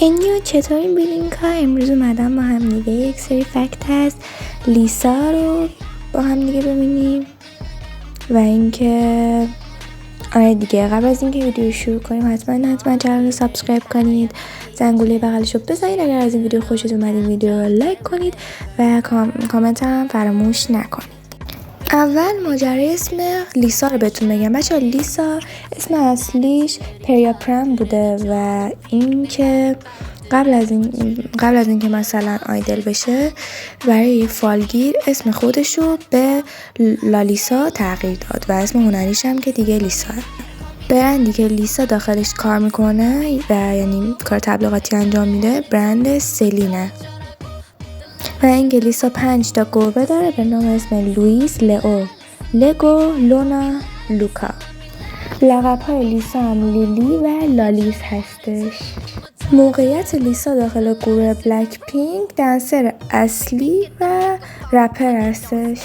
انیو چطورین بلینک ها؟ امروز اومدم با هم دیگه یک سری فکت هست لیسا رو با هم دیگه ببینیم و اینکه آره دیگه قبل از اینکه ویدیو شروع کنیم حتما چنل رو سابسکرایب کنید، زنگوله بغلش رو بزنید، اگر از این ویدیو خوشتون اومد این ویدیو رو لایک کنید و کامنت هم فراموش نکنید. اول ماجرای اسم لیسا رو بهتون بگم بچه‌ها. لیسا اسم اصلیش پریاپرام بوده و این که قبل از اینکه مثلا آیدل بشه برای فالگیر اسم خودش رو به لالیسا تغییر داد و اسم هنریش هم که دیگه لیسا. برندی که لیسا داخلش کار میکنه و یعنی کار تبلیغاتی انجام میده برند سلینه و اینکه لیسا 5 تا گربه داره به نام اسم لوئیس، لئو، لگو، لونا، لوکا. لقب‌های لیسا هم لیلی و لالیس هستش. موقعیت لیسا داخل گروه بلک پینک دنسر اصلی و رپر هستش.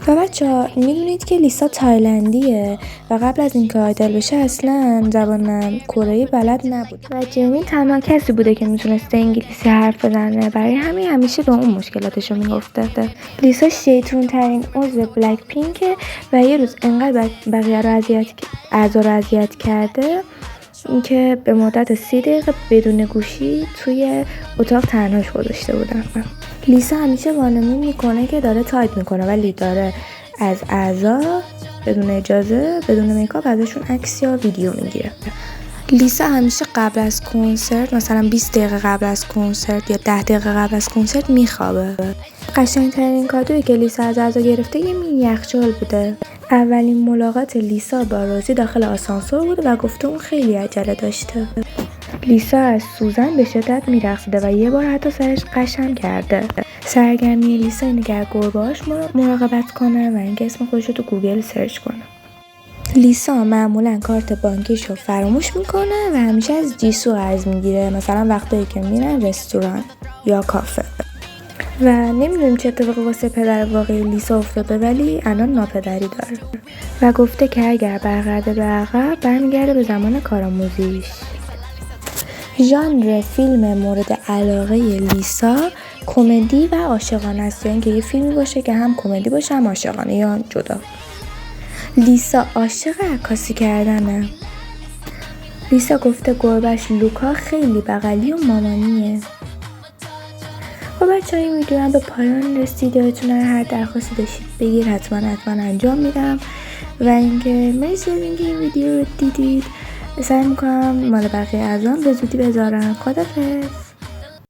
و بچه‌ها میدونید که لیسا تایلندیه و قبل از اینکه آیدل بشه اصلا زبان کره‌ای بلد نبود و جیمین تنها کسی بوده که میتونسته انگلیسی حرف بزنه، برای همین همیشه به اون مشکلاتشو میگفته. لیسا شیطون ترین عضو بلک پینکه و یه روز انقدر بقیه رو اذیت کرده اینکه به مدت 30 دقیقه بدون گوشی توی اتاق تنهاش گذاشته بودن. لیسا همیشه وانمود میکنه که داره تایپ میکنه ولی داره از اعضا بدون اجازه بدون میکاپ ازشون عکس یا ویدیو میگیره. لیسا همیشه قبل از کنسرت مثلا 20 دقیقه قبل از کنسرت یا 10 دقیقه قبل از کنسرت میخوابه. قشنگترین کادویی که لیسا از اعضا گرفته یه مینی یخچال بوده. اولین ملاقات لیسا با روزی داخل آسانسور بوده و گفته اون خیلی عجله داشته. لیسا از سوزن به شدت میرقصیده و یه بار حتی سرش قشم کرده. سرگرمی لیسا اینه که از گربه‌هاش مراقبت کنه و اینکه اسم خودش رو تو گوگل سرچ کنه. لیسا معمولا کارت بانکیش رو فراموش میکنه و همیشه از جیسو قرض میگیره، مثلا وقتایی که میرن رستوران یا کافه. و نمیدونیم چه اتفاقی واسه پدر واقعی لیسا افتاده ولی الان ناپدری داره و گفته که اگر برگرده به عقب برمیگرده به زمان کارآموزیش. ژانر فیلم مورد علاقه لیسا کمدی و عاشقانه است، یعنی که یه فیلمی باشه که هم کمدی باشه هم عاشقانه یا جدا. لیسا عاشق عکاسی کردنه. لیسا گفته گربه‌اش لوکا خیلی بغلی و مامانیه. خب بچه‌ها این ویدیو هم به پایان رسید. یادتون نره هر درخواستی داشتید بگید حتما انجام میدم و اینکه مرسی از اینکه این ویدیو رو دیدید. سعی میکنم مال بقیه اعضام به زودی بذارم. خدافظ.